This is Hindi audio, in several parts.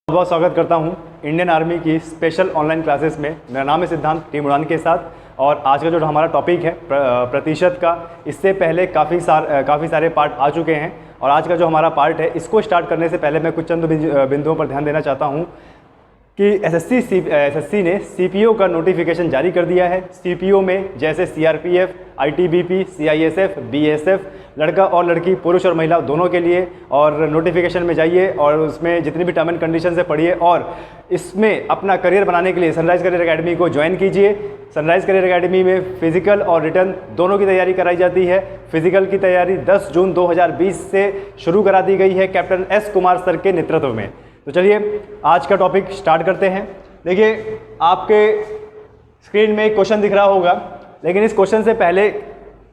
बहुत स्वागत करता हूं इंडियन आर्मी की स्पेशल ऑनलाइन क्लासेस में। मेरा नाम है सिद्धांत, टीम उड़ान के साथ। और आज का जो हमारा टॉपिक है प्रतिशत का, इससे पहले काफ़ी सारे पार्ट आ चुके हैं और आज का जो हमारा पार्ट है, इसको स्टार्ट करने से पहले मैं कुछ चंद बिंदुओं पर ध्यान देना चाहता हूं कि एसएससी ने सीपीओ का नोटिफिकेशन जारी कर दिया है। सीपीओ में जैसे सीआरपीएफ, आईटीबीपी, सीआईएसएफ, बीएसएफ, लड़का और लड़की, पुरुष और महिला दोनों के लिए। और नोटिफिकेशन में जाइए और उसमें जितनी भी टर्म एंड कंडीशन है पढ़िए और इसमें अपना करियर बनाने के लिए सनराइज़ करियर एकेडमी को ज्वाइन कीजिए। सनराइज़ करियर एकेडमी में फिजिकल और रिटर्न दोनों की तैयारी कराई जाती है। फिजिकल की तैयारी 10 जून 2020 से शुरू करा दी गई है कैप्टन एस कुमार सर के नेतृत्व में। तो चलिए आज का टॉपिक स्टार्ट करते हैं। देखिए आपके स्क्रीन में एक क्वेश्चन दिख रहा होगा, लेकिन इस क्वेश्चन से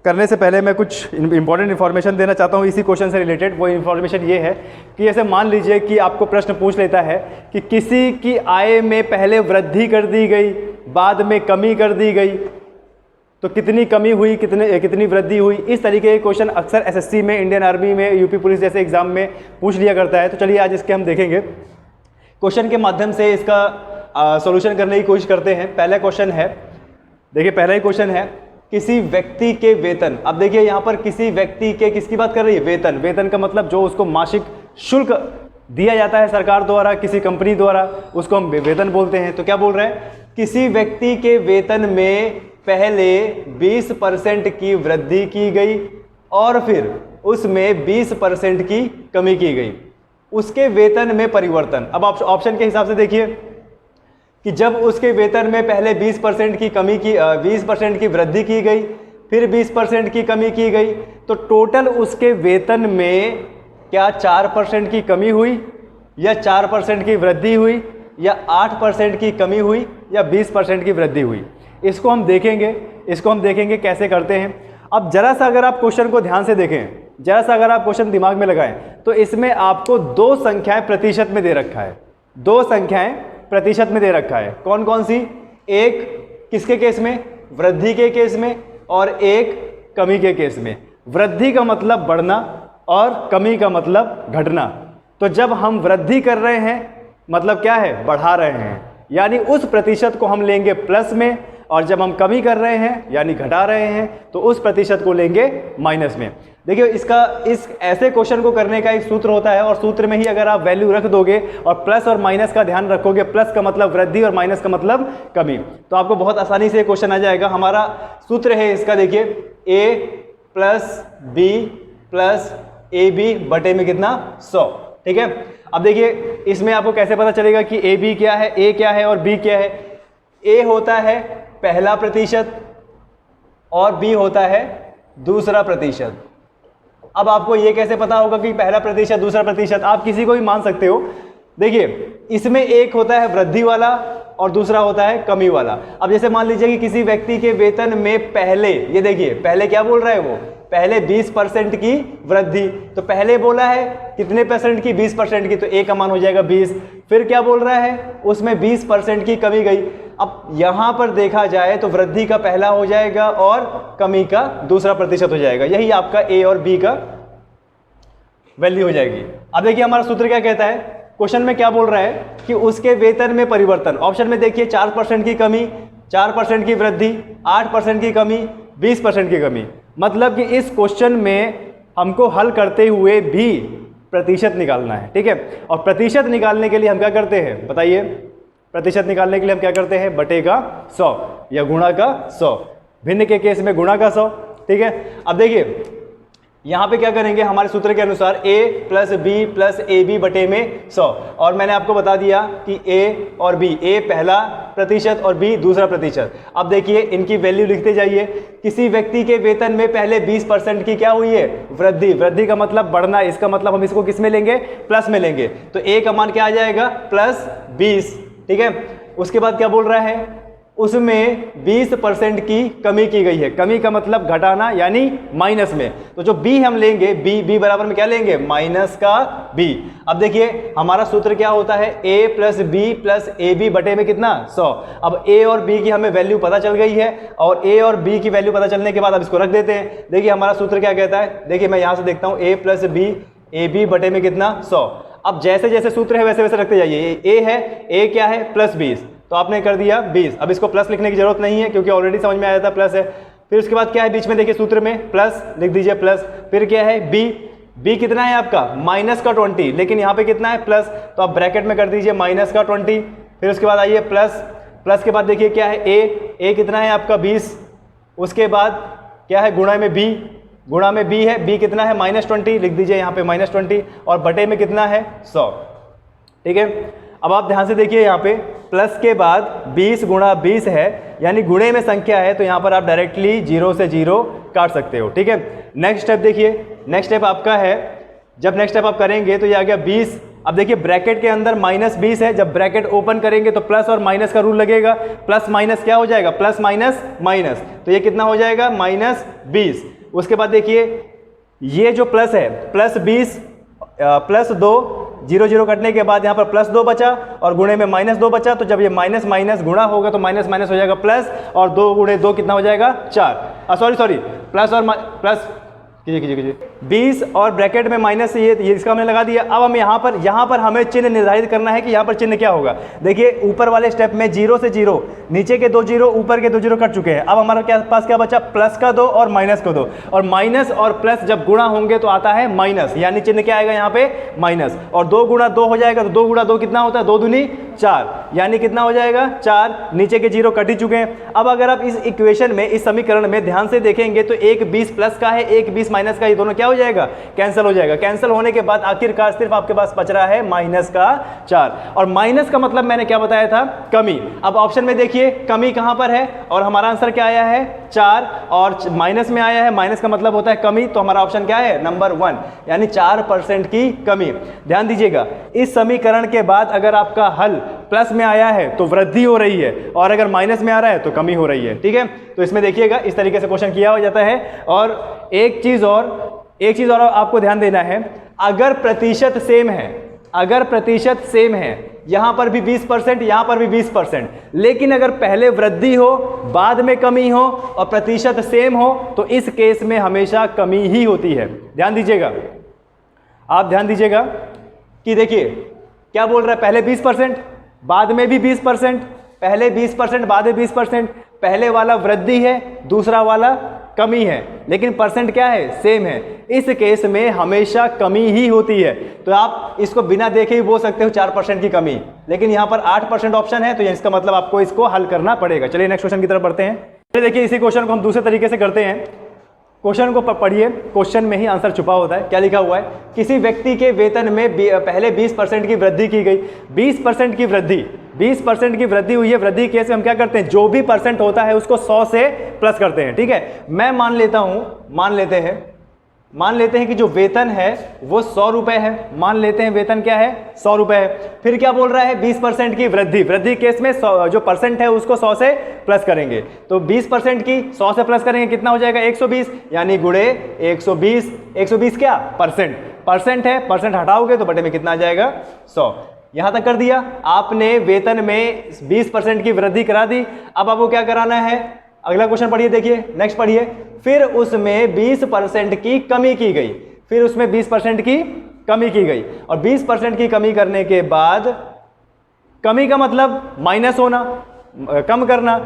करने से पहले मैं कुछ इंपॉर्टेंट इन्फॉर्मेशन देना चाहता हूँ इसी क्वेश्चन से रिलेटेड। वो इन्फॉर्मेशन ये है कि ऐसे मान लीजिए कि आपको प्रश्न पूछ लेता है कि किसी की आय में पहले वृद्धि कर दी गई, बाद में कमी कर दी गई, तो कितनी कमी हुई, कितनी वृद्धि हुई। इस तरीके के क्वेश्चन अक्सर एसएससी में, इंडियन आर्मी में, यूपी पुलिस जैसे एग्जाम में पूछ लिया करता है। तो चलिए आज इसके हम देखेंगे, क्वेश्चन के माध्यम से इसका सॉल्यूशन करने की कोशिश करते हैं। पहला क्वेश्चन है, देखिए पहला ही क्वेश्चन है, किसी व्यक्ति के वेतन। अब देखिए यहाँ पर किसी व्यक्ति के, किसकी बात कर रही है? वेतन। वेतन का मतलब जो उसको मासिक शुल्क दिया जाता है सरकार द्वारा, किसी कंपनी द्वारा, उसको हम वेतन बोलते हैं। तो क्या बोल रहे हैं? किसी व्यक्ति के वेतन में पहले 20% की वृद्धि की गई और फिर उसमें 20% की कमी की गई। उसके वेतन में परिवर्तन। अब ऑप्शन के हिसाब से देखिए कि जब उसके वेतन में पहले 20% की कमी की 20% की वृद्धि की गई, फिर 20% की कमी की गई, तो टोटल उसके वेतन में क्या 4% की कमी हुई, या 4% की वृद्धि हुई, या 8% की कमी हुई, या 20% की वृद्धि हुई। इसको हम देखेंगे कैसे करते हैं। अब जरा सा अगर आप क्वेश्चन को ध्यान से देखें, जरा सा अगर आप क्वेश्चन दिमाग में लगाएं, तो इसमें आपको दो संख्याएं प्रतिशत में दे रखा है। दो संख्याएं प्रतिशत में दे रखा है। कौन कौन सी? एक किसके केस में? वृद्धि के केस में, और एक कमी के केस में। वृद्धि का मतलब बढ़ना और कमी का मतलब घटना। तो जब हम वृद्धि कर रहे हैं मतलब क्या है? बढ़ा रहे हैं, यानी उस प्रतिशत को हम लेंगे प्लस में, और जब हम कमी कर रहे हैं यानी घटा रहे हैं तो उस प्रतिशत को लेंगे माइनस में। देखिए इस ऐसे क्वेश्चन को करने का एक सूत्र होता है, और सूत्र में ही अगर आप वैल्यू रख दोगे और प्लस और माइनस का ध्यान रखोगे, प्लस का मतलब वृद्धि और माइनस का मतलब कमी, तो आपको बहुत आसानी से क्वेश्चन आ जाएगा। हमारा सूत्र है इसका, देखिए a plus B plus A B बटे में कितना? 100। ठीक है। अब देखिए इसमें आपको कैसे पता चलेगा कि ए बी क्या है, ए क्या है और बी क्या है? ए होता है पहला प्रतिशत और बी होता है दूसरा प्रतिशत। अब आपको ये कैसे पता होगा कि पहला प्रतिशत दूसरा प्रतिशत? आप किसी को भी मान सकते हो। देखिए इसमें एक होता है वृद्धि वाला और दूसरा होता है कमी वाला। अब जैसे मान लीजिए कि किसी व्यक्ति के वेतन में पहले, ये देखिए पहले क्या बोल रहा है वो? पहले 20% की वृद्धि। तो पहले बोला है कितने परसेंट की? 20% की, तो ए का मान हो जाएगा 20। फिर क्या बोल रहा है? उसमें 20% की कमी गई। अब यहां पर देखा जाए तो वृद्धि का पहला हो जाएगा और कमी का दूसरा प्रतिशत हो जाएगा। यही आपका ए और बी का वैल्यू हो जाएगी। अब देखिए हमारा सूत्र क्या कहता है, क्वेश्चन में क्या बोल रहा है कि उसके वेतन में परिवर्तन। ऑप्शन में देखिए 4% की कमी, 4% की वृद्धि, 8% की कमी, 20% की कमी। मतलब कि इस क्वेश्चन में हमको हल करते हुए भी प्रतिशत निकालना है। ठीक है। और प्रतिशत निकालने के लिए हम क्या करते हैं बताइए? प्रतिशत निकालने के लिए हम क्या करते हैं? बटे का 100 या गुणा का 100। भिन्न के केस में गुणा का 100। ठीक है। अब देखिए यहां पे क्या करेंगे, हमारे सूत्र के अनुसार a plus B plus A B बटे में 100। और मैंने आपको बता दिया कि a और b, a पहला प्रतिशत और b दूसरा प्रतिशत। अब देखिए इनकी वैल्यू लिखते जाइए। किसी व्यक्ति के वेतन में पहले 20% की क्या हुई है? वृद्धि। वृद्धि का मतलब बढ़ना, इसका मतलब हम इसको किस में लेंगे? प्लस में लेंगे। तो a का मान क्या आ जाएगा? प्लस 20। ठीक है। उसके बाद क्या बोल रहा है? उसमें 20% की कमी की गई है। कमी का मतलब घटाना यानी माइनस में। तो जो b हम लेंगे, b बराबर में क्या लेंगे? माइनस का b। अब देखिए हमारा सूत्र क्या होता है? a plus B plus A B बटे में कितना? 100। अब a और b की हमें वैल्यू पता चल गई है, और a और b की वैल्यू पता चलने के बाद अब इसको रख देते हैं। देखिए हमारा सूत्र क्या कहता है, देखिए मैं यहां से देखता हूं, a plus B A B बटे में कितना? 100। अब जैसे जैसे सूत्र है वैसे वैसे रखते जाइए। ए है, ए क्या है, +20, तो आपने कर दिया 20। अब इसको प्लस लिखने की जरूरत नहीं है क्योंकि ऑलरेडी समझ में आया था प्लस है। फिर उसके बाद क्या है बीच में, देखिए सूत्र में प्लस लिख दीजिए प्लस। फिर क्या है बी कितना है आपका -20, लेकिन यहाँ पे कितना है प्लस, तो आप ब्रैकेट में कर दीजिए -20। फिर उसके बाद आइए प्लस के बाद देखिए क्या है ए कितना है आपका 20। उसके बाद क्या है गुणा में बी है, बी कितना है -20, लिख दीजिए यहाँ पे -20, और बटे में कितना है 100। ठीक है, अब आप ध्यान से देखिए यहाँ पे प्लस के बाद 20 गुणा 20 है, यानी गुणे में संख्या है, तो यहाँ पर आप डायरेक्टली 0 से 0 काट सकते हो। ठीक है, नेक्स्ट स्टेप देखिए, नेक्स्ट स्टेप आपका है, जब नेक्स्ट स्टेप आप करेंगे तो ये आ गया 20। अब देखिए ब्रैकेट के अंदर -20 है, जब ब्रैकेट ओपन करेंगे तो प्लस और माइनस का रूल लगेगा, प्लस माइनस क्या हो जाएगा, प्लस माइनस माइनस, तो ये कितना हो जाएगा -20। उसके बाद देखिए ये जो प्लस है +20 +2, 0 0 कटने के बाद यहाँ पर +2 बचा और गुणे में -2 बचा, तो जब ये माइनस माइनस गुणा होगा तो माइनस माइनस हो जाएगा प्लस, और 2 गुणे 2 कितना हो जाएगा 4। सॉरी प्लस और प्लस कीजिए 20 और ब्रैकेट में माइनस ये इसका हमने लगा दिया। अब हम यहाँ पर हमें चिन्ह निर्धारित करना है कि यहाँ पर चिन्ह क्या होगा। देखिए ऊपर वाले स्टेप में 0 से 0, नीचे के 2 0, ऊपर के 2 0 कट चुके हैं। अब हमारा पास क्या बचा, प्लस का 2 और माइनस का 2, और माइनस और प्लस जब गुणा होंगे तो आता है माइनस, यानी चिन्ह क्या आएगा यहाँ पे माइनस, और 2 गुणा 2 हो जाएगा, तो 2 गुणा 2 कितना होता है, 2 दूनी 4, यानी कितना हो जाएगा 4। नीचे के 0 कट ही चुके हैं। अब अगर आप इस इक्वेशन में, इस समीकरण में ध्यान से देखेंगे तो एक 20 प्लस का है, एक 20 माइनस का, ये दोनों क्या हो जाएगा, कैंसिल हो जाएगा। कैंसिल होने के बाद आखिरकार सिर्फ आपके पास बच रहा है -4, और माइनस का मतलब मैंने क्या बताया था, कमी। अब ऑप्शन में देखिए कमी कहां पर है, और हमारा आंसर क्या आया है 4, और माइनस में आया है, माइनस का मतलब होता है कमी, तो हमारा ऑप्शन क्या है नंबर 1, यानी 4% की कमी। ध्यान दीजिएगा, इस समीकरण के बाद अगर आपका हल प्लस में आया है तो वृद्धि हो रही है, और अगर माइनस में आ रहा है तो कमी हो रही है। ठीक है, तो इसमें देखिएगा इस तरीके से क्वेश्चन किया हो जाता है। और एक चीज और आपको ध्यान देना है, अगर प्रतिशत सेम है, यहां पर भी 20%, यहां पर भी 20%, लेकिन अगर पहले वृद्धि हो बाद में कमी हो और प्रतिशत सेम हो, तो इस केस में हमेशा कमी ही होती है। ध्यान दीजिएगा, आप ध्यान दीजिएगा कि देखिए क्या बोल रहा है, पहले 20% बाद में भी 20%, पहले 20% बाद में 20%, पहले वाला वृद्धि है, दूसरा वाला कमी है, लेकिन परसेंट क्या है, सेम है। इस केस में हमेशा कमी ही होती है। तो आप इसको बिना देखे ही बोल सकते हो 4% की कमी, लेकिन यहाँ पर 8% ऑप्शन है, तो इसका मतलब आपको इसको हल करना पड़ेगा। चलिए नेक्स्ट क्वेश्चन की तरफ बढ़ते हैं। देखिए इसी क्वेश्चन को हम दूसरे तरीके से करते हैं। क्वेश्चन को पढ़िए, क्वेश्चन में ही आंसर छुपा होता है। क्या लिखा हुआ है, किसी व्यक्ति के वेतन में पहले 20% की वृद्धि की गई। 20% की वृद्धि हुई है। वृद्धि केस में हम क्या करते हैं, जो भी परसेंट होता है उसको 100 से प्लस करते हैं। ठीक है, मैं मान लेते हैं कि जो वेतन है वो 100 रुपए है। मान लेते हैं वेतन क्या है, 100 रुपए है। फिर क्या बोल रहा है, 20% की वृद्धि केस में जो परसेंट है उसको 100 से प्लस करेंगे। तो 20% की 100 से प्लस करेंगे, कितना हो जाएगा 120, यानी गुणे 120। 120 क्या परसेंट है, परसेंट हटाओगे तो बटे में कितना आ जाएगा 100। यहां तक कर दिया आपने, वेतन में 20% की वृद्धि करा दी। अब आपको क्या कराना है, अगला क्वेश्चन पढ़िए, देखिए नेक्स्ट पढ़िए। फिर उसमें 20% की कमी की गई। फिर उसमें 20% की कमी की गई, और 20% की कमी करने के बाद, कमी का मतलब माइनस होना, कम करना।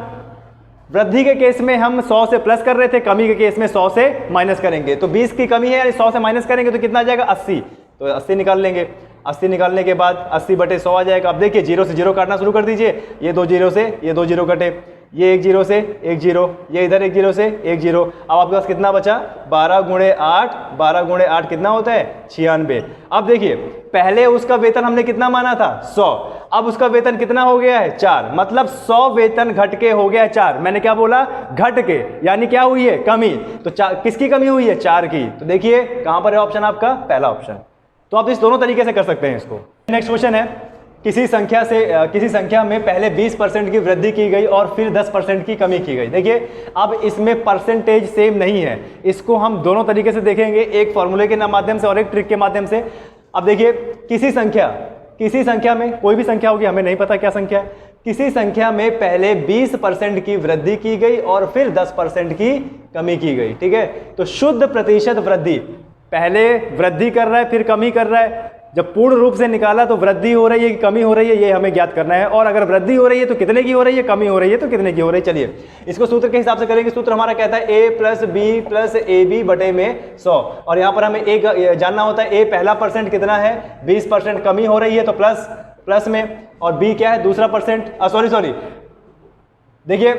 वृद्धि के केस में हम 100 से प्लस कर रहे थे, कमी के केस में 100 से माइनस करेंगे। तो 20 की कमी है, यानी 100 से माइनस करेंगे तो कितना आ जाएगा 80। तो 80 निकाल लेंगे। 80 निकालने के बाद 80 बटे 100 आ जाएगा। अब देखिए 0 से 0 काटना शुरू कर दीजिए। ये 2 0 से ये 2 0 कटे, ये 1 0 से 1 0, ये इधर 1 0 से 1 0। अब आपके पास कितना बचा, 12 गुणे 8, 12 गुणे 8 कितना होता है 96। अब देखिए पहले उसका वेतन हमने कितना माना था 100, अब उसका वेतन कितना हो गया है 4, मतलब 100 वेतन घट के हो गया है 4। मैंने क्या बोला, घट के, यानी क्या हुई है, कमी। तो किसकी कमी हुई है, 4 की। तो देखिए कहां पर है ऑप्शन आपका, पहला ऑप्शन। तो आप इस दोनों तरीके से कर सकते हैं इसको। नेक्स्ट क्वेश्चन है, किसी संख्या में पहले 20% की वृद्धि की गई और फिर 10% की कमी की गई। देखिए अब इसमें परसेंटेज सेम नहीं है, इसको हम दोनों तरीके से देखेंगे, एक फॉर्मूले के माध्यम से और एक ट्रिक के माध्यम से। अब देखिए किसी संख्या में, कोई भी संख्या होगी, हमें नहीं पता क्या संख्या है, किसी संख्या में पहले 20% की वृद्धि की गई और फिर 10% की कमी की गई। ठीक है, तो शुद्ध प्रतिशत वृद्धि, पहले वृद्धि कर रहा है फिर कमी कर रहा है, जब पूर्ण रूप से निकाला तो वृद्धि हो रही है कि कमी हो रही है, ये हमें ज्ञात करना है। और अगर वृद्धि हो रही है तो कितने की हो रही है, कमी हो रही है तो कितने की हो रही है। चलिए इसको सूत्र के हिसाब से करेंगे। सूत्र हमारा कहता है a plus B plus A B बटे में 100, और यहाँ पर हमें a जानना होता है। a पहला परसेंट कितना है, 20% कमी हो रही है तो प्लस में, और b क्या है, दूसरा परसेंट, सॉरी देखिए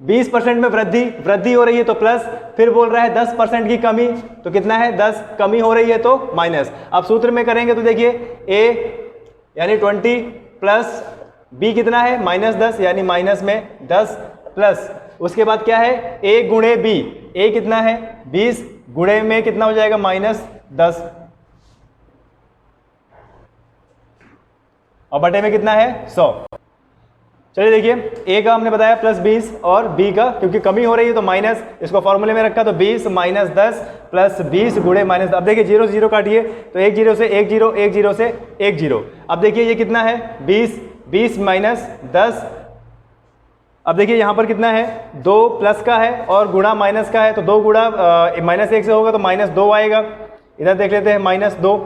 20% में वृद्धि हो रही है तो प्लस, फिर बोल रहा है 10% की कमी तो कितना है, 10 कमी हो रही है तो माइनस। अब सूत्र में करेंगे तो देखिए a यानी 20 प्लस b कितना है, -10 यानी माइनस में 10 प्लस, उसके बाद क्या है a गुणे b, a कितना है 20 गुणे में कितना हो जाएगा -10, और बटे में कितना है 100। चलिए देखिए a का हमने बताया प्लस 20 और b का क्योंकि कमी हो रही है तो माइनस, इसको फॉर्मूले में रखा तो 20 माइनस 10 प्लस 20 गुणे माइनस। अब देखिए 0 से 0 काटिए तो 1 0 से 1 0, 1 0 से 1 0। अब देखिए ये कितना है 20 माइनस 10। अब देखिए यहाँ पर कितना है, 2 प्लस का है और गुणा माइनस का है, तो 2 गुणा -1 से होगा तो -2 आएगा। इधर देख लेते हैं -2।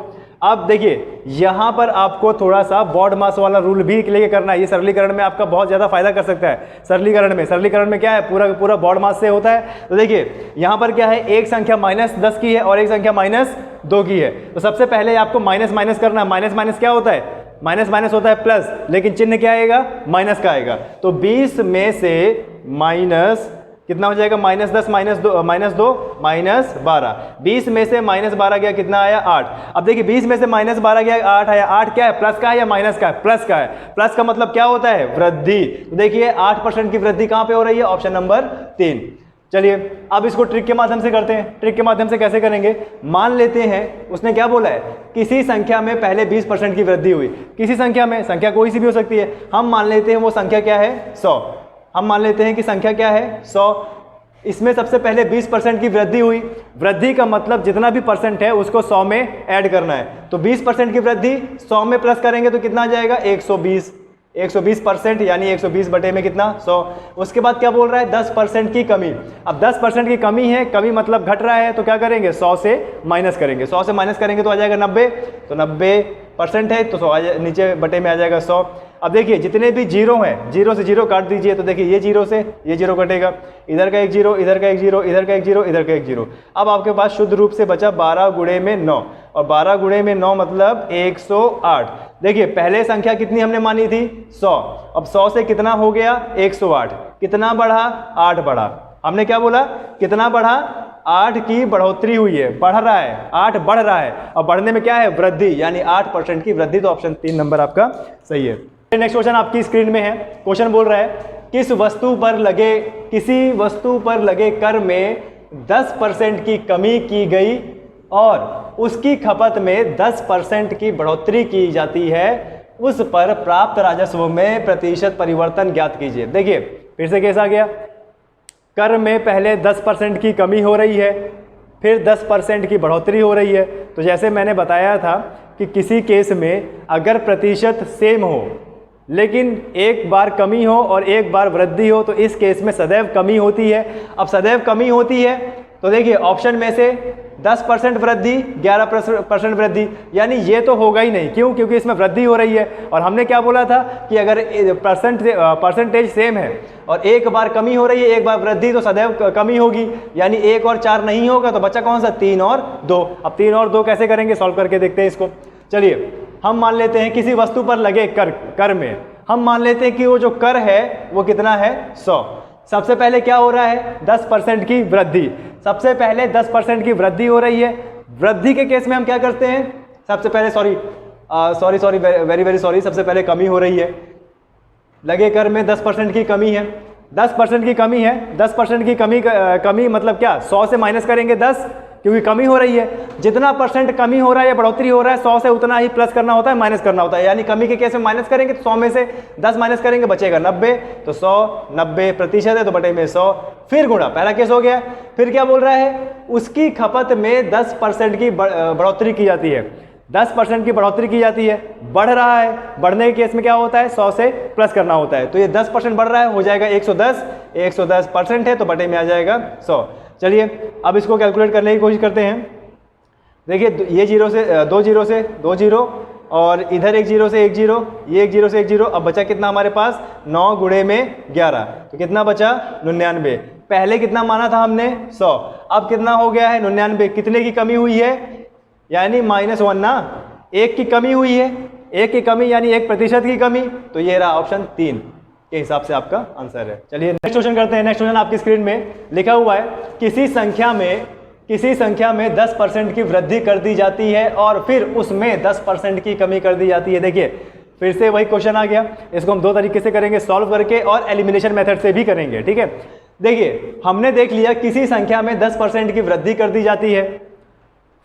अब देखिए यहाँ पर आपको थोड़ा सा बॉड मास वाला रूल भी लेके करना है। ये सरलीकरण में आपका बहुत ज़्यादा फायदा कर सकता है। सरलीकरण में क्या है, पूरा बॉड मास से होता है। तो देखिए यहाँ पर क्या है, एक संख्या -10 की है और एक संख्या -2 की है। तो सबसे पहले आपको माइनस करना है। माइनस क्या होता है, माइनस होता है प्लस, लेकिन चिन्ह क्या आएगा, माइनस का आएगा। तो 20 में से माइनस कितना हो जाएगा, -10 -2 -12। 20 में से -12 गया, कितना आया 8। अब देखिए 20 में से -12 गया 8 आया। 8 क्या है, प्लस का है या माइनस का है, प्लस का है। प्लस का मतलब क्या होता है, वृद्धि। तो देखिए 8% की वृद्धि कहाँ पे हो रही है, ऑप्शन नंबर 3। चलिए अब इसको ट्रिक के माध्यम से करते हैं। ट्रिक के माध्यम से कैसे करेंगे, मान लेते हैं उसने क्या बोला है, किसी संख्या में पहले 20% की वृद्धि हुई। किसी संख्या में, संख्या कोई सी भी हो सकती है, हम मान लेते हैं वो संख्या क्या है 100। हम मान लेते हैं कि संख्या क्या है 100। इसमें सबसे पहले 20% की वृद्धि हुई। वृद्धि का मतलब जितना भी परसेंट है उसको 100 में ऐड करना है। तो 20% की वृद्धि 100 में प्लस करेंगे तो कितना आ जाएगा 120% यानी 120 बटे में कितना 100। उसके बाद क्या बोल रहा है 10% की कमी। अब 10% की कमी है, कमी मतलब घट रहा है, तो क्या करेंगे 100 से माइनस करेंगे। 100 से माइनस करेंगे तो आ जाएगा 90। तो 90% है तो 100 नीचे बटे में आ जाएगा 100। अब देखिए जितने भी जीरो हैं, 0 से 0 काट दीजिए तो देखिए ये 0 से ये 0 कटेगा, इधर का एक 0, इधर का एक 0, इधर का एक 0, इधर का एक 0। अब आपके पास शुद्ध रूप से बचा 12 गुणे में 9, और 12 गुणे में 9 मतलब 108। देखिए पहले संख्या कितनी हमने मानी थी 100, अब 100 से कितना हो गया 108। कितना बढ़ा, 8 बढ़ा। हमने क्या बोला, कितना बढ़ा, 8 की बढ़ोतरी हुई है, बढ़ रहा है, 8 बढ़ रहा है, और बढ़ने में क्या है वृद्धि, यानी 8% की वृद्धि। तो ऑप्शन 3 नंबर आपका सही है। नेक्स्ट क्वेश्चन आपकी स्क्रीन में है। क्वेश्चन बोल रहा है किसी वस्तु पर लगे कर में 10% की कमी की गई और उसकी खपत में 10% की बढ़ोतरी की जाती है, उस पर प्राप्त राजस्व में प्रतिशत परिवर्तन ज्ञात कीजिए। देखिए फिर से केस आ गया, कर में पहले 10% की कमी हो रही है, फिर 10% की बढ़ोतरी हो रही है। तो जैसे मैंने बताया था कि किसी केस में अगर प्रतिशत सेम हो लेकिन एक बार कमी हो और एक बार वृद्धि हो तो इस केस में सदैव कमी होती है। अब सदैव कमी होती है तो देखिए ऑप्शन में से 10% वृद्धि 11% वृद्धि, यानी ये तो होगा ही नहीं। क्यों, क्योंकि इसमें वृद्धि हो रही है। और हमने क्या बोला था कि अगर परसेंटेज सेम है और एक बार कमी हो रही है एक बार वृद्धि तो सदैव कमी होगी, यानी 1 और 4 नहीं होगा तो बचा कौन सा 3 और 2। अब 3 और 2 कैसे करेंगे, सॉल्व करके देखते हैं इसको। चलिए हम मान लेते हैं किसी वस्तु पर लगे कर में हम मान लेते हैं कि वो जो कर है वो कितना है 100। सबसे पहले क्या हो रहा है 10% की वृद्धि। सबसे पहले 10% की वृद्धि हो रही है। वृद्धि के केस में हम क्या करते हैं, सबसे पहले वेरी सॉरी, सबसे पहले कमी हो रही है। लगे कर में 10% की कमी है, 10% की कमी है। 10% की कमी मतलब क्या, 100 से माइनस करेंगे 10, क्योंकि कमी हो रही है। जितना परसेंट कमी हो रहा है या बढ़ोतरी हो रहा है 100 से उतना ही प्लस करना होता है, माइनस करना होता है। यानी कमी के केस में माइनस करेंगे तो 100 में से 10 माइनस करेंगे बचेगा 90। तो 100 90% है तो बटे में 100, फिर गुणा, पहला केस हो गया। फिर क्या बोल रहा है, उसकी खपत में 10% की बढ़ोतरी की जाती है। 10% की बढ़ोतरी की जाती है, बढ़ रहा है। बढ़ने के केस में क्या होता है 100 से प्लस करना होता है। तो ये 10% बढ़ रहा है, हो जाएगा 110। 110% है तो बटे में आ जाएगा 100। चलिए अब इसको कैलकुलेट करने की कोशिश करते हैं। देखिए ये जीरो से दो जीरो से दो जीरो, और इधर एक जीरो से एक जीरो, ये एक जीरो से एक जीरो। अब बचा कितना हमारे पास 9 गुणे में 11, तो कितना बचा 99। पहले कितना माना था हमने 100, अब कितना हो गया है 99। कितने की कमी हुई है, यानी -1 ना, 1 की कमी हुई है, 1 की कमी यानी 1% की कमी। तो ये रहा ऑप्शन 3 के हिसाब से आपका आंसर है। चलिए नेक्स्ट क्वेश्चन करते हैं। नेक्स्ट क्वेश्चन आपकी स्क्रीन में लिखा हुआ है, किसी संख्या में 10% की वृद्धि कर दी जाती है और फिर उसमें 10% की कमी कर दी जाती है। देखिए फिर से वही क्वेश्चन आ गया। इसको हम दो तरीके से करेंगे, सॉल्व करके और एलिमिनेशन मेथड से भी करेंगे, ठीक है। देखिए हमने देख लिया किसी संख्या में 10% की वृद्धि कर दी जाती है,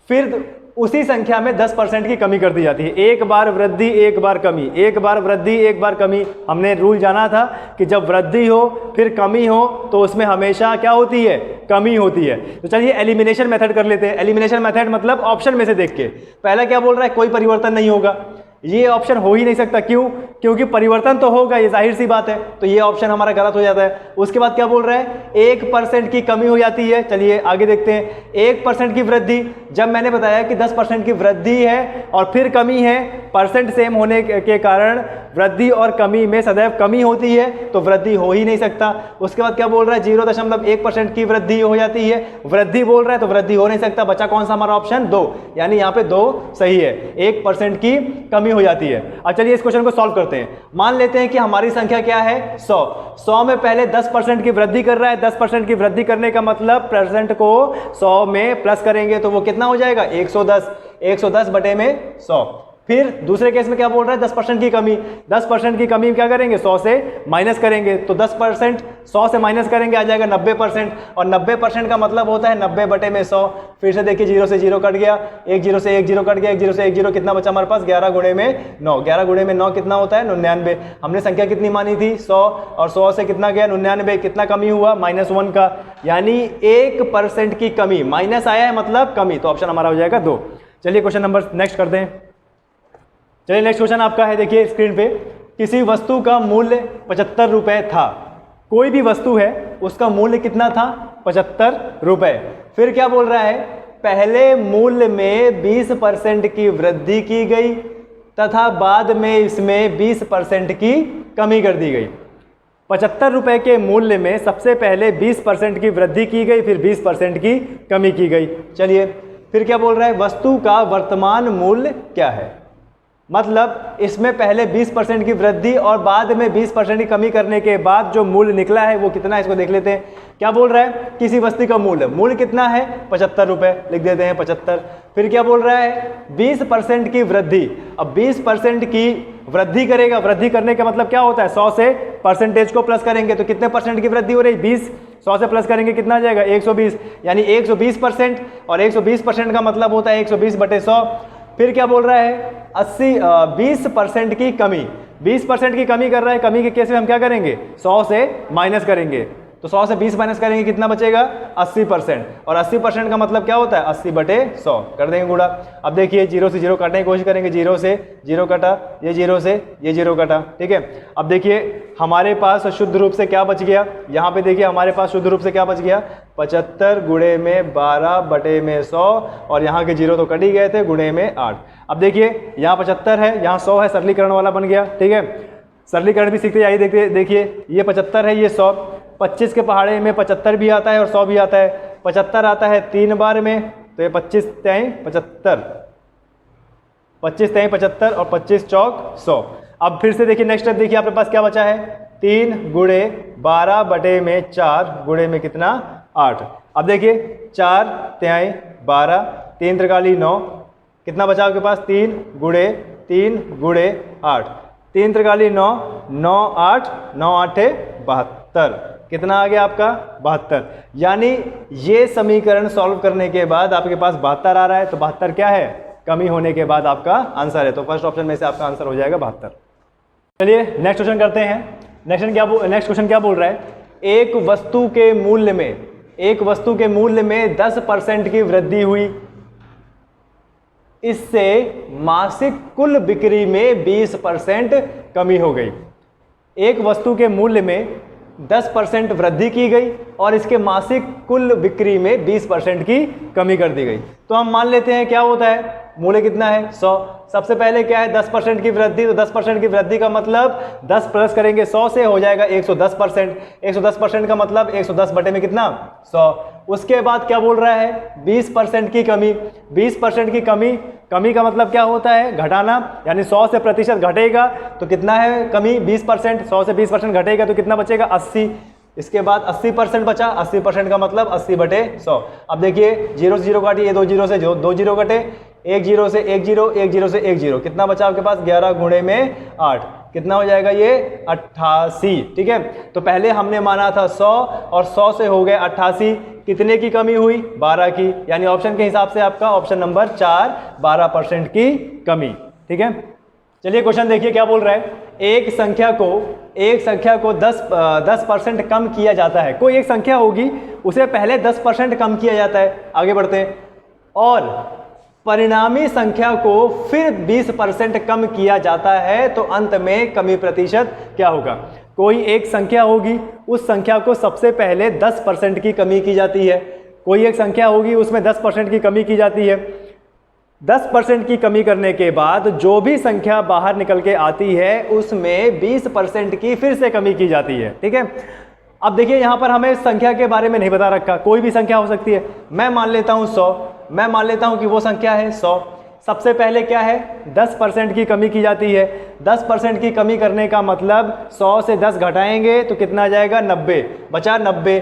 फिर उसी संख्या में 10% की कमी कर दी जाती है। एक बार वृद्धि एक बार कमी, एक बार वृद्धि एक बार कमी। हमने रूल जाना था कि जब वृद्धि हो फिर कमी हो तो उसमें हमेशा क्या होती है, कमी होती है। तो चलिए एलिमिनेशन मेथड कर लेते हैं। एलिमिनेशन मेथड मतलब ऑप्शन में से देख के, पहला क्या बोल रहा है, कोई परिवर्तन नहीं होगा। ये ऑप्शन हो ही नहीं सकता, क्यों, क्योंकि परिवर्तन तो होगा, ये जाहिर सी बात है। तो ये ऑप्शन हमारा गलत हो जाता है। उसके बाद क्या बोल रहा है, 1% की कमी हो जाती है। चलिए आगे देखते हैं। 1% की वृद्धि, जब मैंने बताया कि 10% की वृद्धि है और फिर कमी है, परसेंट सेम होने के कारण वृद्धि और कमी में सदैव कमी होती है, तो वृद्धि हो ही नहीं सकता। उसके बाद क्या बोल रहा है, 0.1% की वृद्धि हो जाती है। वृद्धि बोल रहा है तो वृद्धि हो नहीं सकता। बचा कौन सा हमारा ऑप्शन 2, यानी यहाँ पे 2 सही है। 1% की कमी हो जाती है। अब चलिए इस क्वेश्चन को सॉल्व करते हैं। मान लेते हैं कि हमारी संख्या क्या है 100 में पहले 10% की वृद्धि कर रहा है। 10% की वृद्धि करने का मतलब परसेंट को 100 में प्लस करेंगे तो वो कितना हो जाएगा 110 बटे में 100। फिर दूसरे केस में क्या बोल रहा है, 10% की कमी। 10% की कमी क्या करेंगे, 100 से माइनस करेंगे। तो 10% 100 से माइनस करेंगे आ जाएगा 90%, और 90% का मतलब होता है 90 बटे में 100। फिर से देखिए 0 से 0 कट गया, 1 0 से 1 0 कट गया, 1 0 से 1 0, कितना बचा हमारे पास 11 गुणे में 9। 11 गुणे में 9 कितना होता है 99। हमने संख्या कितनी मानी थी 100, और 100 से कितना गया 99, कितना कमी हुआ -1 का, यानी 1% की कमी। माइनस आया है मतलब कमी, तो ऑप्शन हमारा हो जाएगा 2। चलिए क्वेश्चन नंबर नेक्स्ट करते हैं। चलिए नेक्स्ट क्वेश्चन आपका है, देखिए स्क्रीन पे, किसी वस्तु का मूल्य 75 रुपये था। कोई भी वस्तु है उसका मूल्य कितना था 75 रुपये। फिर क्या बोल रहा है, पहले मूल्य में 20% की वृद्धि की गई तथा बाद में इसमें 20% की कमी कर दी गई। 75 रुपये के मूल्य में सबसे पहले 20% की वृद्धि की गई, फिर 20% की कमी की गई। चलिए फिर क्या बोल रहा है, वस्तु का वर्तमान मूल्य क्या है। मतलब इसमें पहले 20% की वृद्धि और बाद में 20% की कमी करने के बाद जो मूल्य निकला है वो कितना है, इसको देख लेते हैं। क्या बोल रहा है, किसी वस्तु का मूल्य कितना है 75 रुपये, लिख देते हैं 75। फिर क्या बोल रहा है 20% की वृद्धि। अब 20% की वृद्धि करेगा, वृद्धि करने का मतलब क्या होता है, 100 से परसेंटेज को प्लस करेंगे तो कितने परसेंट की वृद्धि हो रही, 20। 100 से प्लस करेंगे कितना आ जाएगा 120, यानी 120%, और 120% का मतलब होता है 120 बटे 100। फिर क्या बोल रहा है 20% की कमी। 20% की कमी कर रहा है। कमी के केस में हम क्या करेंगे 100 से माइनस करेंगे, तो 100 से 20 माइनस करेंगे कितना बचेगा 80%, और 80% का मतलब क्या होता है 80 बटे 100। कर देंगे गुणा। अब देखिए 0 से 0 काटने की कोशिश करेंगे, 0 से 0 कटा, ये 0 से ये 0 कटा, ठीक है। अब देखिए हमारे पास शुद्ध रूप से क्या बच गया, यहाँ पे देखिए हमारे पास शुद्ध रूप से क्या बच गया 75 गुणे में 12 बटे में 100, और यहाँ के 0 तो कट ही गए थे, गुणे में 8। अब देखिए यहाँ 75 है, यहाँ 100 है, सरलीकरण वाला बन गया, ठीक है। सरलीकरण भी सीखते जाइए। देखिए ये 75 है, ये 100, 25 के पहाड़े में 75 भी आता है और 100 भी आता है। 75 आता है 3 बार में, तो ये 25 3 75, 25 3 75, और 25 चौक 100। अब फिर से देखिए नेक्स्ट स्टेप, देखिए आपके पास क्या बचा है 3 गुणे 12 बटे में 4 गुणे में कितना 8। अब देखिए 4 3 12, 3 त्रिकाली 9, कितना बचा आपके पास 3 गुणे 8, 3 त्रिकाली 9, 9 8, 9 8 72, कितना आ गया आपका 72। यानी ये समीकरण सॉल्व करने के बाद आपके पास 72 आ रहा है, तो 72 क्या है, कमी होने के बाद आपका आंसर है। तो फर्स्ट ऑप्शन में से आपका आंसर हो जाएगा 72। चलिए नेक्स्ट क्वेश्चन करते हैं। नेक्स्ट क्वेश्चन क्या बोल रहा है, एक वस्तु के मूल्य में 10% की वृद्धि हुई, इससे मासिक कुल बिक्री में 20% कमी हो गई। एक वस्तु के मूल्य में 10% वृद्धि की गई और इसके मासिक कुल बिक्री में 20% की कमी कर दी गई। तो हम मान लेते हैं क्या होता है, मूल्य कितना है 100। सबसे पहले क्या है 10% की वृद्धि, तो 10% की वृद्धि का मतलब 10 प्लस करेंगे 100 से हो जाएगा 110%। 110% का मतलब 110 बटे में कितना 100। उसके बाद क्या बोल रहा है 20% की कमी। 20% की कमी का मतलब क्या होता है घटाना, यानी 100 से प्रतिशत घटेगा तो कितना है कमी 20%। 100 से 20% घटेगा तो कितना बचेगा 80। इसके बाद 80% बचा, 80% का मतलब 80 बटे 100। अब देखिए 0 से 0 काटिए, ये 2 जीरो से 2 जीरो कटे, 1 जीरो से 1 जीरो, 1 जीरो से 1 जीरो, कितना बचा आपके पास 11 गुणे में 8, कितना हो जाएगा ये 88। ठीक है, तो पहले हमने माना था 100 और 100 से हो गए 88, कितने की कमी हुई 12 की, यानी ऑप्शन के हिसाब से आपका ऑप्शन नंबर 4 12% की कमी। ठीक है, चलिए क्वेश्चन देखिए क्या बोल रहा है। एक संख्या को 10% कम किया जाता है। कोई एक संख्या होगी उसे पहले 10% कम किया जाता है, आगे बढ़ते हैं, और परिणामी संख्या को फिर 20% कम किया जाता है, तो अंत में कमी प्रतिशत क्या होगा। कोई एक संख्या होगी, उस संख्या को सबसे पहले 10% की कमी की जाती है। कोई एक संख्या होगी उसमें 10% की कमी की जाती है। 10% की कमी करने के बाद जो भी संख्या बाहर निकल के आती है उसमें 20% की फिर से कमी की जाती है। ठीक है, अब देखिए यहाँ पर हमें संख्या के बारे में नहीं बता रखा, कोई भी संख्या हो सकती है। मैं मान लेता हूँ 100, मैं मान लेता हूँ कि वो संख्या है 100। सबसे पहले क्या है 10% की कमी की जाती है। 10% की कमी करने का मतलब 100 से 10 घटाएंगे तो कितना आ जाएगा 90, बचा 90।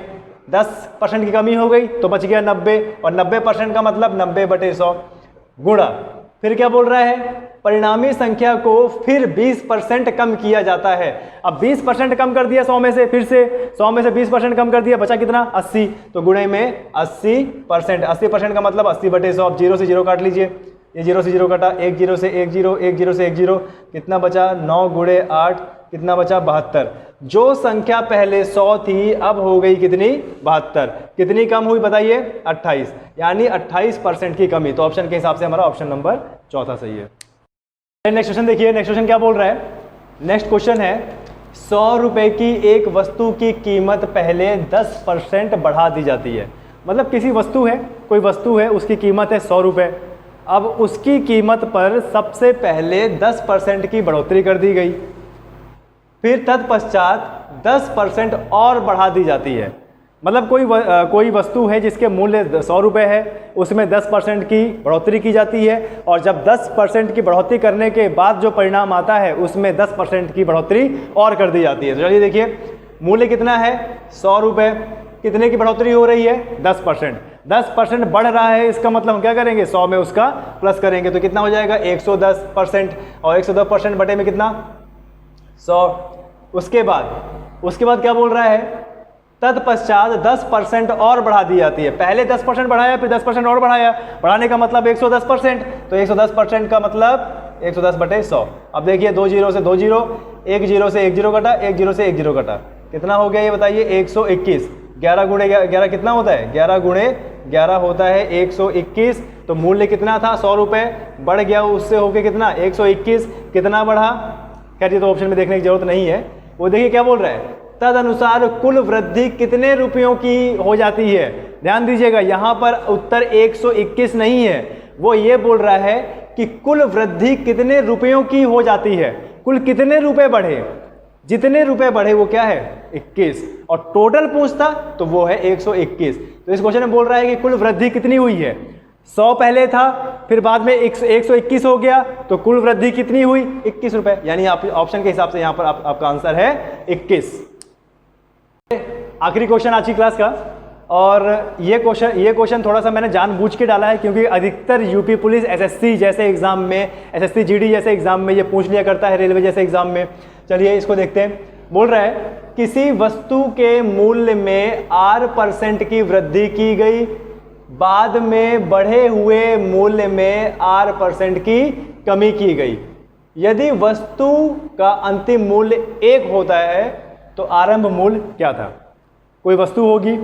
10% की कमी हो गई तो बच गया 90, और 90% का मतलब 90 बटे 100 गुणा, फिर क्या बोल रहा है परिणामी संख्या को फिर 20% कम किया जाता है। अब 20% कम कर दिया 100 में से, फिर से 100 में से 20% कम कर दिया, बचा कितना 80, तो गुणे में 80%। 80% का मतलब 80 बटे 100। अब 0 से 0 काट लीजिए, ये 0 से 0 कटा, 1 0 से 1 0, 1 0 से 1 0, कितना बचा 9 गुणे 8, कितना बचा 72। जो संख्या पहले 100 थी अब हो गई कितनी 72, कितनी कम हुई बताइए 28, यानी 28% की कमी। तो ऑप्शन के हिसाब से हमारा ऑप्शन नंबर चौथा सही है। नेक्स्ट क्वेश्चन देखिए, नेक्स्ट क्वेश्चन क्या बोल रहा है। नेक्स्ट क्वेश्चन है 100 रुपए की एक वस्तु की कीमत पहले 10% बढ़ा दी जाती है। मतलब किसी वस्तु है, कोई वस्तु है उसकी कीमत है 100 रुपये, अब उसकी कीमत पर सबसे पहले 10% की बढ़ोतरी कर दी गई, फिर तत्पश्चात 10% और बढ़ा दी जाती है। मतलब कोई वस्तु है जिसके मूल्य 100 रुपये है, उसमें 10% की बढ़ोतरी की जाती है, और जब 10% की बढ़ोतरी करने के बाद जो परिणाम आता है उसमें 10% की बढ़ोतरी और कर दी जाती है। तो चलिए देखिए, मूल्य कितना है 100 रुपये, कितने की बढ़ोतरी हो रही है 10%। 10% बढ़ रहा है, इसका मतलब हम क्या करेंगे 100 में उसका प्लस करेंगे, तो कितना हो जाएगा 110%, और 110% बटे में कितना 100। उसके बाद क्या बोल रहा है तत्पश्चात 10% और बढ़ा दी जाती है। पहले 10% बढ़ाया, फिर 10% और बढ़ाया, बढ़ाने का मतलब 110%, तो 110% का मतलब 110 बटे 100। अब देखिए 2 जीरो से 2 जीरो, 1 जीरो से 1 जीरो कटा, 1 जीरो से 1 जीरो कटा, कितना हो गया ये बताइए 121। 11 गुणे 11 कितना होता है 11 गुणे 11 होता है 121। तो मूल्य कितना था 100 रुपये, बढ़ गया उससे होके कितना 121, कितना बढ़ा, खैर ये तो ऑप्शन में देखने की जरूरत नहीं है। वो देखिए क्या बोल रहा है तदनुसार कुल वृद्धि कितने रुपयों की हो जाती है। ध्यान दीजिएगा यहाँ पर उत्तर 121 नहीं है, वो ये बोल रहा है कि कुल वृद्धि कितने रुपयों की हो जाती है, कुल कितने रुपए बढ़े, जितने रुपए बढ़े वो क्या है 21, और टोटल पूछता तो वो है 121। तो इस क्वेश्चन में बोल रहा है कि कुल वृद्धि कितनी हुई है, 100 पहले था, फिर बाद में 121 हो गया, तो कुल वृद्धि कितनी हुई 21 रुपए, यानी आप ऑप्शन के हिसाब से यहाँ पर आपका आंसर है 21। आखिरी क्वेश्चन आज की क्लास का, और ये क्वेश्चन थोड़ा सा मैंने जानबूझ के डाला है क्योंकि अधिकतर यूपी पुलिस एसएससी जैसे एग्जाम में, एसएससी जीडी जैसे एग्जाम में ये पूछ लिया करता है, रेलवे जैसे एग्जाम में। चलिए इसको देखते हैं। बोल रहा है किसी वस्तु के मूल्य में R% की वृद्धि की गई, बाद में बढ़े हुए मूल्य में R% की कमी की गई। यदि वस्तु का अंतिम मूल्य 1 होता है तो आरंभ मूल्य क्या था। कोई वस्तु होगी,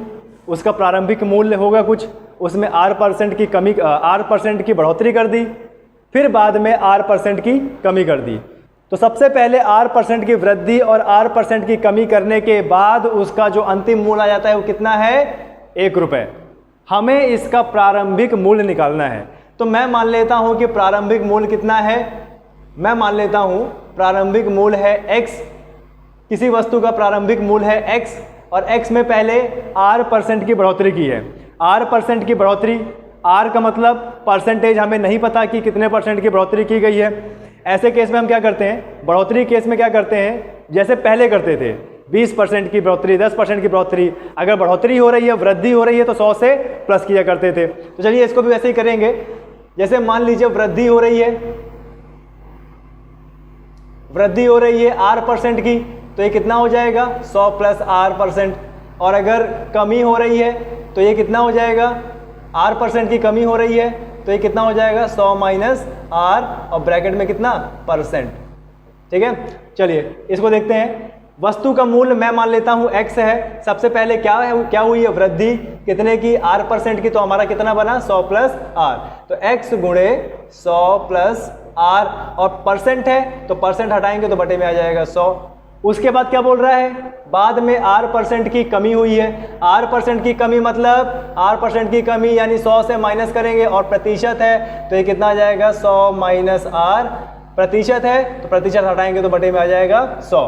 उसका प्रारंभिक मूल्य होगा कुछ, उसमें R% की बढ़ोतरी कर दी, फिर बाद में R% की कमी कर दी। तो सबसे पहले R% की वृद्धि और R% की कमी करने के बाद उसका जो अंतिम मूल्य आ जाता है वो कितना है, 1 रुपये। हमें इसका प्रारंभिक मूल्य निकालना है। तो मैं मान लेता हूं कि प्रारंभिक मूल्य कितना है, मैं मान लेता हूं प्रारंभिक मूल्य है x, किसी वस्तु का प्रारंभिक मूल्य है x और x में पहले R% की बढ़ोतरी की है। R% की बढ़ोतरी, R का मतलब परसेंटेज, हमें नहीं पता कि कितने % की बढ़ोतरी की गई है। ऐसे केस में हम क्या करते हैं, बढ़ोतरी केस में क्या करते हैं, जैसे पहले करते थे 20% की बढ़ोतरी, 10% की बढ़ोतरी। अगर बढ़ोतरी हो रही है, वृद्धि हो रही है तो 100 से प्लस किया करते थे। तो चलिए इसको भी वैसे ही करेंगे। जैसे मान लीजिए वृद्धि हो रही है, वृद्धि हो रही है R% की, तो ये कितना हो जाएगा, 100 प्लस R%। और अगर कमी हो रही है तो ये कितना हो जाएगा, R% की कमी हो रही है तो ये कितना हो जाएगा, 100 माइनस R और ब्रैकेट में कितना, %। ठीक है, चलिए इसको देखते हैं। वस्तु का मूल्य मैं मान लेता हूं x है। सबसे पहले क्या है, क्या हुई है, वृद्धि कितने की, R% की, तो हमारा कितना बना, 100 प्लस R। तो x गुणे 100 प्लस R, और परसेंट है तो परसेंट हटाएंगे तो बटे में आ जाएगा 100। उसके बाद क्या बोल रहा है, बाद में R% की कमी हुई है। R% की कमी मतलब R% की कमी यानी 100 से माइनस करेंगे, और प्रतिशत है तो ये कितना आ जाएगा, 100 माइनस R। प्रतिशत है तो प्रतिशत हटाएंगे तो बटे में आ जाएगा 100।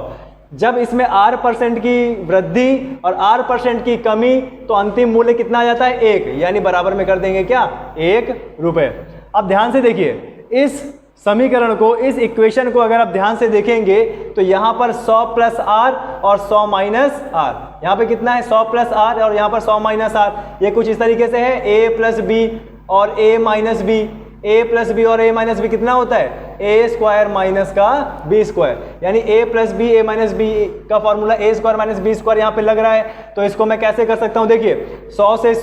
जब इसमें R% की वृद्धि और R% की कमी, तो अंतिम मूल्य कितना आ जाता है, 1, यानी बराबर में कर देंगे क्या, 1 रुपये। अब ध्यान से देखिए इस समीकरण को, इस इक्वेशन को अगर आप ध्यान से देखेंगे तो यहाँ पर 100 प्लस R और 100 माइनस R, यहाँ पे कितना है, 100 प्लस R और यहाँ पर 100 माइनस R। ये कुछ इस तरीके से है, A प्लस B और A minus B, A plus B और A माइनस बी कितना होता है, A स्क्वायर माइनस का B स्क्वायर, यानी A plus B A minus B का formula A square minus B square यहाँ पे लग रहा है। तो इसको मैं कैसे कर सकता हूँ, देखिए 100 से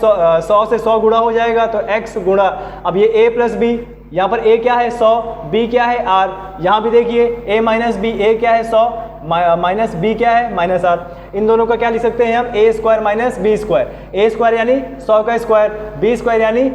100 गुणा हो जाएगा तो x गुणा, अब ये A प्लस बी, यहाँ पर A क्या है 100, B क्या है R, यहाँ भी देखिए A माइनस बी, A क्या है 100 माइनस B क्या है माइनस R। इन दोनों का क्या लिख सकते हैं हम, A square minus B square, A square यानी 100 का स्क्वायर, B स्क्वायर यानी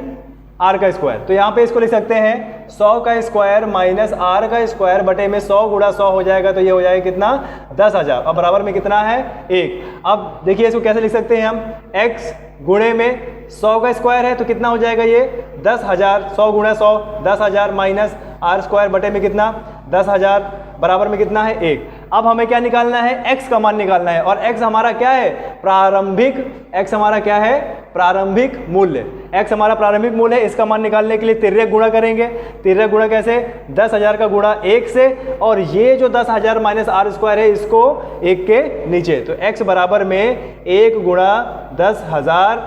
R का स्क्वायर। तो यहाँ पे इसको लिख सकते हैं 100 का स्क्वायर माइनस R का स्क्वायर बटे में 100 गुणा 100 हो जाएगा, तो ये हो जाएगा कितना, 10,000, और बराबर में कितना है, 1। अब देखिए इसको कैसे लिख सकते हैं हम, x गुणे में 100 का स्क्वायर है तो कितना हो जाएगा ये 10,000, 100 गुणा 100 10,000 माइनस R स्क्वायर बटे में कितना 10,000 बराबर में कितना है 1। अब हमें क्या निकालना है, x का मान निकालना है, और x हमारा क्या है, प्रारंभिक, x हमारा क्या है, प्रारंभिक मूल्य, x हमारा प्रारंभिक मूल्य है। इसका मान निकालने के लिए तिर्यक गुणा करेंगे। तिर्यक गुणा कैसे, 10,000 का गुणा 1 से, और ये जो 10,000 माइनस R स्क्वायर है इसको 1 के नीचे, तो x बराबर में 1 गुणा 10,000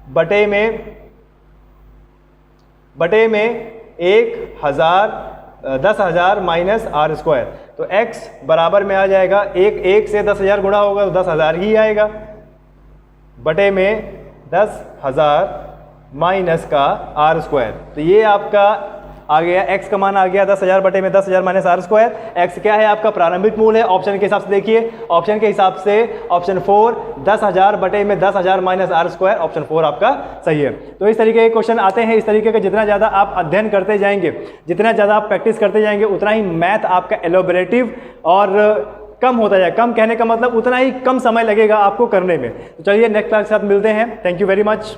बटे में 10,000 माइनस R स्क्वायर। तो x बराबर में आ जाएगा 1 से 10,000 गुणा होगा तो 10,000 ही आएगा, बटे में 10,000 माइनस का R स्क्वायर। तो ये आपका आ गया, x का मान आ गया 10,000 बटे में 10,000 माइनस R स्क्वायर। x क्या है आपका प्रारंभिक मूल्य है, ऑप्शन के हिसाब से देखिए, ऑप्शन के हिसाब से ऑप्शन 4 10,000 बटे में 10,000 माइनस R स्क्वायर, ऑप्शन 4 आपका सही है। तो इस तरीके के क्वेश्चन आते हैं। इस तरीके के जितना ज़्यादा आप अध्ययन करते जाएंगे, जितना ज़्यादा आप प्रैक्टिस करते जाएंगे, उतना ही मैथ आपका एलोबरेटिव और कम होता जाएगा। कम कहने का मतलब उतना ही कम समय लगेगा आपको करने में। तो चलिए नेक्स्ट क्लास के साथ मिलते हैं। Thank you very much.